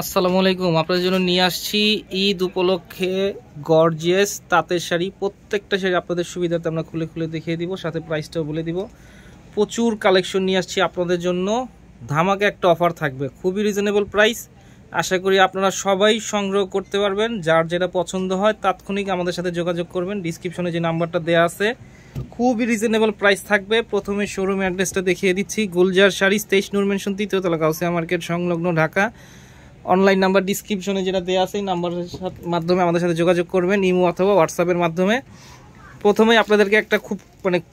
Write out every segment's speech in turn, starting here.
আসসালামু আলাইকুম। আপনাদের জন্য নিয়ে আসছি ঈদ উপলক্ষে গর্জিয়াস তাঁতের শাড়ি। প্রত্যেকটা শাড়ি আপনাদের সুবিধাতে আমরা খুলে খুলে দেখিয়ে দিব, সাথে প্রাইসটাও বলে দিব। প্রচুর কালেকশন নিয়ে আসছি আপনাদের জন্য। ধামাকা একটা অফার থাকবে, খুবই রিজনেবল প্রাইস। আশা করি আপনারা সবাই সংগ্রহ করতে পারবেন। যার যেটা পছন্দ হয় তাৎক্ষণিক আমাদের সাথে যোগাযোগ করবেন। ডিসক্রিপশনে যে নাম্বারটা দেওয়া আছে, খুবই রিজনেবল প্রাইস থাকবে। প্রথমে শোরুম অ্যাড্রেসটা দেখিয়ে দিচ্ছি। গুলজার শাড়ি, 23 নূর মেনশন, 3য় তলা, গাউসিয়া মার্কেট সংলগ্ন, ঢাকা। অনলাইন নাম্বার ডিসক্রিপশনে যেটা দেওয়া আছে, এই নাম্বারের মাধ্যমে আমাদের সাথে যোগাযোগ করবেন, ইমো অথবা হোয়াটসঅ্যাপের মাধ্যমে। প্রথমেই আপনাদেরকে একটা খুব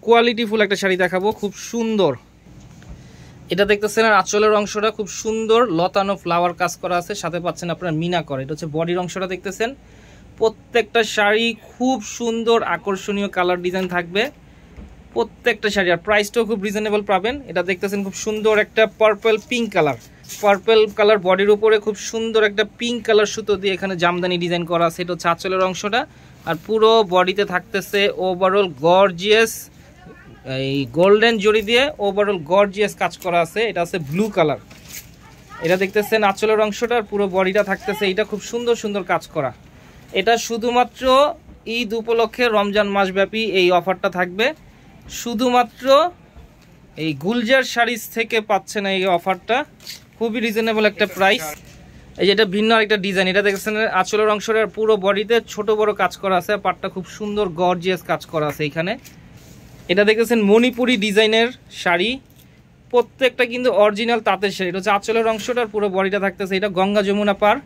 কোয়ালিটিফুল একটা শাড়ি দেখাবো, খুব সুন্দর। এটা দেখতেছেন আঁচলের অংশটা খুব সুন্দর লতানো ফ্লাওয়ার কাজ করা আছে, সাথে পাচ্ছেন আপনার মিনা করা। এটা হচ্ছে বডির অংশটা দেখতেছেন। প্রত্যেকটা শাড়ি খুব সুন্দর আকর্ষণীয় কালার ডিজাইন থাকবে প্রত্যেকটা শাড়ি, আর প্রাইসটাও খুব রিজনেবল পাবেন। এটা দেখতেছেন খুব সুন্দর একটা পার্পল পিঙ্ক কালার বডির উপরে খুব সুন্দর একটা পিঙ্ক কালার সুতো দিয়ে এখানে জামদানি ডিজাইন করা আছে। এটা হচ্ছে আঁচলের অংশটা, আর পুরো বডিতে থাকতেছে ওভারঅল গর্জিয়াস এই গোল্ডেন জড়ি দিয়ে ওভারঅল গর্জিয়াস কাজ করা আছে। এটা আছে ব্লু কালার। এটা দেখতেছেন আঁচলের অংশটা, আর পুরো বডিটা থাকতেছে এটা খুব সুন্দর সুন্দর কাজ করা। এটা শুধুমাত্র ঈদ উপলক্ষে রমজান মাসব্যাপী এই অফারটা থাকবে। শুধুমাত্র এই গুলজার শাড়িজ থেকে পাচ্ছেন এই অফারটা, খুবই রিজনেবল একটা প্রাইস। এই যেটা ভিন্ন আরেকটা ডিজাইন, এটা দেখছেন আঁচলের অংশের পুরো বডিতে ছোট বড় কাজ করা আছে, পাটটা খুব সুন্দর গর্জিয়াস কাজ করা আছে এইখানে। এটা দেখতেছেন মণিপুরি ডিজাইনের শাড়ি, প্রত্যেকটা কিন্তু অরিজিনাল তাঁতের শাড়ি। এটা হচ্ছে আঁচলের অংশটার পুরো বডিটা থাকতেছে এটা গঙ্গা যমুনা পার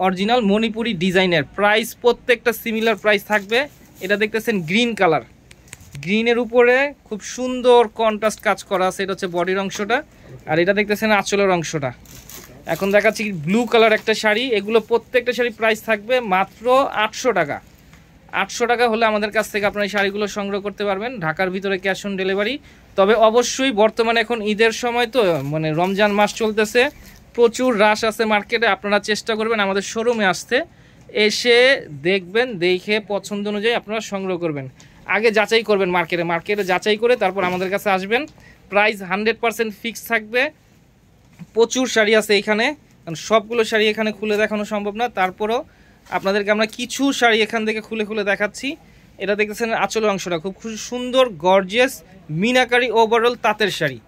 অরিজিনাল মণিপুরি ডিজাইনের। প্রাইস প্রত্যেকটা সিমিলার প্রাইস থাকবে। এটা দেখতেছেন গ্রিন কালার, গ্রিনের উপরে খুব সুন্দর কন্ট্রাস্ট কাজ করা আছে। এটা হচ্ছে বডির অংশটা, আর এটা দেখতেছেন আঁচলের অংশটা। এখন দেখাচ্ছি ব্লু কালার একটা শাড়ি। এগুলো প্রত্যেকটা শাড়ি প্রাইস থাকবে মাত্র 800 টাকা। 800 টাকা হলে আমাদের কাছ থেকে আপনারা এই শাড়িগুলো সংগ্রহ করতে পারবেন। ঢাকার ভিতরে ক্যাশ অন ডেলিভারি। তবে অবশ্যই বর্তমানে এখন ঈদের সময় তো রমজান মাস চলতেছে, প্রচুর রাশ আছে মার্কেটে। আপনারা চেষ্টা করবেন আমাদের শোরুমে আসতে, এসে দেখবেন, দেখে পছন্দ অনুযায়ী আপনারা সংগ্রহ করবেন। আগে যাচাই করবেন মার্কেটে যাচাই করে তারপর আমাদের কাছে আসবেন। প্রাইস 100% ফিক্স থাকবে। প্রচুর শাড়ি আছে এখানে, কারণ সবগুলো শাড়ি এখানে খুলে দেখানো সম্ভব না। তারপরও আপনাদেরকে আমরা কিছু শাড়ি এখান থেকে খুলে খুলে দেখাচ্ছি। এটা দেখতেছেন আঁচলের অংশটা খুব সুন্দর গর্জিয়াস মিনাকারি ওভারঅল তাঁতের শাড়ি।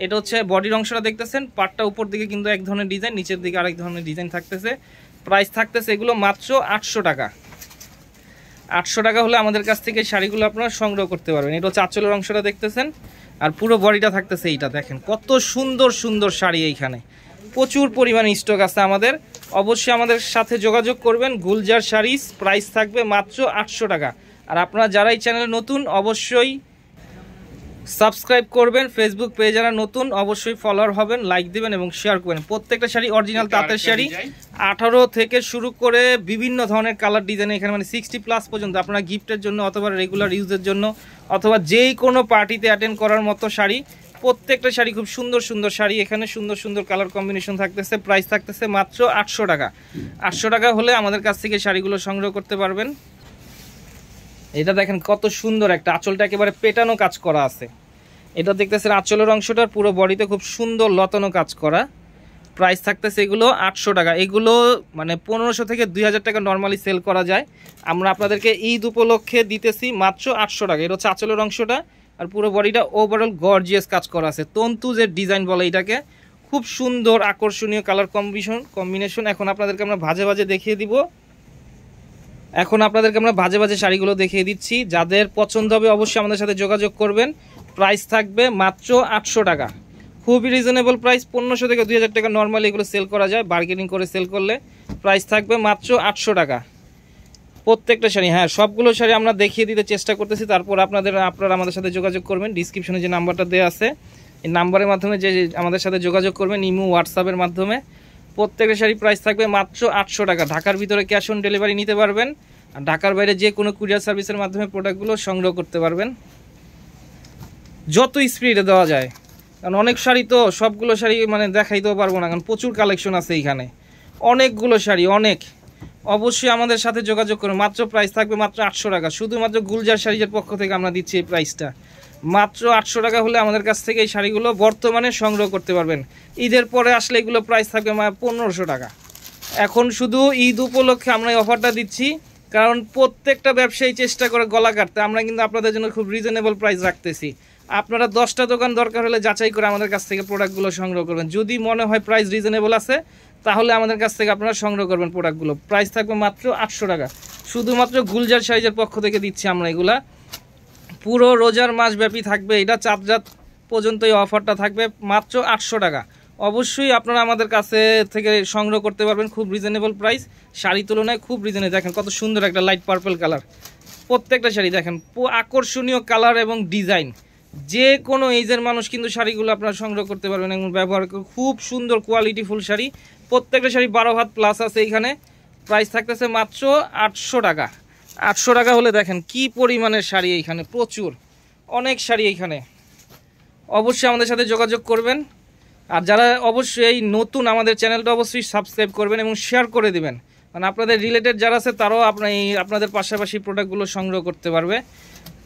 এটা হচ্ছে বডির অংশটা দেখতেছেন, পাটটা উপর দিকে কিন্তু এক ধরনের ডিজাইন, নিচের দিকে আরেক ধরনের ডিজাইন থাকতেছে। প্রাইস থাকতেছে এগুলো মাত্র 800 টাকা। 800 টাকা হলে আমাদের কাছ থেকে শাড়িগুলো আপনারা সংগ্রহ করতে পারবেন। এটা হচ্ছে আঁচলের অংশটা দেখতেছেন, আর পুরো বডিটা থাকতেছে এইটা। দেখেন কত সুন্দর সুন্দর শাড়ি এইখানে, প্রচুর পরিমাণে স্টক আছে আমাদের। অবশ্যই আমাদের সাথে যোগাযোগ করবেন। গুলজার শাড়িজ, প্রাইস থাকবে মাত্র 800 টাকা। আর আপনারা যারা এই চ্যানেলে নতুন অবশ্যই সাবস্ক্রাইব করবেন। ফেসবুক পেজে যারা নতুন অবশ্যই ফলোয়ার হবেন, লাইক দিবেন এবং শেয়ার করবেন। প্রত্যেকটা শাড়ি অরিজিনাল তাঁতের শাড়ি, 18 থেকে শুরু করে বিভিন্ন ধরনের কালার ডিজাইন এখানে, 60+ পর্যন্ত আপনারা গিফটের জন্য অথবা রেগুলার ইউজের জন্য অথবা যেই কোনো পার্টিতে অ্যাটেন্ড করার মতো শাড়ি। প্রত্যেকটা শাড়ি খুব সুন্দর সুন্দর শাড়ি, এখানে সুন্দর সুন্দর কালার কম্বিনেশন থাকতেছে। প্রাইস থাকতেছে মাত্র 800 টাকা। 800 টাকা হলে আমাদের কাছ থেকে শাড়িগুলো সংগ্রহ করতে পারবেন। এটা দেখেন কত সুন্দর একটা, আঁচলটা একেবারে পেটানো কাজ করা আছে। এটা দেখতেছেন আঁচলের অংশটার পুরো বডিতে খুব সুন্দর লতানো কাজ করা। প্রাইস থাকতেছে এগুলো 800 টাকা। এগুলো 1500 থেকে 2000 টাকা নর্মালি সেল করা যায়। আমরা আপনাদেরকে ঈদ উপলক্ষে দিতেছি মাত্র 800 টাকা। এটা হচ্ছে আঁচলের অংশটা, আর পুরো বডিটা ওভারঅল গর্জিয়াস কাজ করা আছে। তন্তুজের ডিজাইন বলে এটাকে, খুব সুন্দর আকর্ষণীয় কালার কম্বিনেশন। এখন আপনাদেরকে আমরা ভাজে ভাজে দেখিয়ে দিব। শাড়িগুলো দেখিয়ে দিচ্ছি। যাদের পছন্দ হবে অবশ্যই আমাদের সাথে যোগাযোগ করবেন। প্রাইস থাকবে মাত্র 800 টাকা, খুবই রিজনেবল প্রাইস। 1500 থেকে 2000 টাকা নর্মালি এগুলো সেল করা যায়, বার্গেনিং করে সেল করলে। প্রাইস থাকবে মাত্র 800 টাকা প্রত্যেকটা শাড়ি। হ্যাঁ, সবগুলো শাড়ি আমরা দেখিয়ে দিতে চেষ্টা করতেছি, তারপর আপনারা আমাদের সাথে যোগাযোগ করবেন। ডিসক্রিপশনে যে নাম্বারটা দেওয়া আছে, এই নাম্বারের মাধ্যমে যে আমাদের সাথে যোগাযোগ করবেন, ইমো হোয়াটসঅ্যাপের মাধ্যমে। প্রত্যেকটা শাড়ি প্রাইস থাকবে মাত্র 800 টাকা। ঢাকার ভিতরে ক্যাশ অন ডেলিভারি নিতে পারবেন, আর ঢাকার বাইরে যে কোনো কুরিয়ার সার্ভিসের মাধ্যমে প্রোডাক্টগুলো সংগ্রহ করতে পারবেন যত স্পিডে দেওয়া যায়। কারণ অনেক শাড়ি তো, সবগুলো শাড়ি দেখাইতেও পারবো না, কারণ প্রচুর কালেকশন আছে এইখানে, অনেকগুলো শাড়ি অনেক। অবশ্যই আমাদের সাথে যোগাযোগ করুন। মাত্র প্রাইস থাকবে মাত্র 800 টাকা। শুধুমাত্র গুলজার শাড়িজের পক্ষ থেকে আমরা দিচ্ছি এই প্রাইসটা। মাত্র 800 টাকা হলে আমাদের কাছ থেকে এই শাড়িগুলো বর্তমানে সংগ্রহ করতে পারবেন। ঈদের পরে আসলে এগুলো প্রাইস থাকবে 1500 টাকা। এখন শুধু ঈদ উপলক্ষে আমরা এই অফারটা দিচ্ছি, কারণ প্রত্যেকটা ব্যবসায়ী চেষ্টা করে গলা কাটতে, আমরা কিন্তু আপনাদের জন্য খুব রিজনেবল প্রাইস রাখতেছি। আপনারা 10টা দোকান দরকার হলে যাচাই করে আমাদের কাছ থেকে প্রোডাক্টগুলো সংগ্রহ করবেন। যদি মনে হয় প্রাইস রিজনেবল আছে তাহলে আমাদের কাছ থেকে আপনারা সংগ্রহ করবেন প্রোডাক্টগুলো। প্রাইস থাকবে মাত্র 800 টাকা। শুধুমাত্র গুলজার সাইজের পক্ষ থেকে দিচ্ছি আমরা এগুলা। পুরো রোজার মাস ব্যাপী থাকবে, এটা চাঁদ রাত পর্যন্ত এই অফারটা থাকবে মাত্র 800 টাকা। অবশ্যই আপনারা আমাদের কাছে থেকে সংগ্রহ করতে পারবেন, খুব রিজনেবল প্রাইস। শাড়ি তুলনায় খুব রিজনেবল। দেখেন কত সুন্দর একটা লাইট পার্পল কালার, প্রত্যেকটা শাড়ি দেখেন আকর্ষণীয় কালার এবং ডিজাইন। যে কোনো এইজের মানুষ কিন্তু শাড়িগুলো আপনারা সংগ্রহ করতে পারবেন এবং ব্যবহার করে। খুব সুন্দর কোয়ালিটিফুল শাড়ি, প্রত্যেকটা শাড়ি 12 হাত প্লাস আছে এখানে। প্রাইস থাকতেছে মাত্র 800 টাকা। 800 টাকা হলে দেখেন কি পরিমাণের শাড়ি এইখানে, প্রচুর অনেক শাড়ি এইখানে। অবশ্যই আমাদের সাথে যোগাযোগ করবেন। আর যারা অবশ্যই নতুন, আমাদের চ্যানেলটা অবশ্যই সাবস্ক্রাইব করবেন এবং শেয়ার করে দিবেন, মানে আপনাদের রিলেটেড যারা আছে তারাও আপনাদের পাশাপাশি প্রোডাক্টগুলো সংগ্রহ করতে পারবে।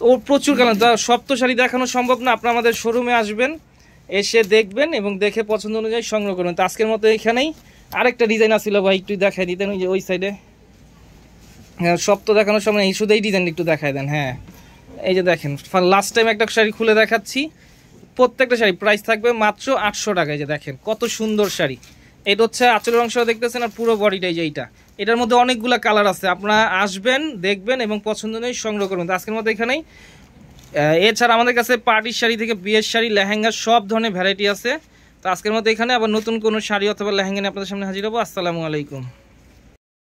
ও প্রচুর কালার, সব তো শাড়ি দেখানো সম্ভব না। আপনারা আমাদের শোরুমে আসবেন, এসে দেখবেন এবং দেখে পছন্দ অনুযায়ী সংগ্রহ করবেন। তো আজকের মতো এইখানেই। আরেকটা ডিজাইন আসছিল ভাই, একটু দেখাই দিতেন ওই যে ওই সাইডে। হ্যাঁ, সব তো দেখানোর সময় এই শুধু এই ডিজাইনটা একটু দেখাই দেন। হ্যাঁ, এই যে দেখেন লাস্ট টাইম একটা শাড়ি খুলে দেখাচ্ছি। প্রত্যেকটা শাড়ি প্রাইস থাকবে মাত্র 800 টাকায়। যে দেখেন কত সুন্দর শাড়ি। এটা হচ্ছে আঁচলের অংশ দেখতেছেন, আর পুরো বডিটাই যে এইটা। এটার মধ্যে অনেকগুলো কালার আছে, আপনারা আসবেন, দেখবেন এবং পছন্দ অনুযায়ী সংগ্রহ করবেন। তো আজকের মতো এখানেই। এছাড়া আমাদের কাছে পার্টির শাড়ি থেকে বিয়ের শাড়ি, লেহেঙ্গা সব ধরনের ভ্যারাইটি আছে। তো আজকের মতো এখানে। আবার নতুন কোনো শাড়ি অথবা লেহেঙ্গা নিয়ে আপনাদের সামনে হাজির হবো। আসসালামু আলাইকুম।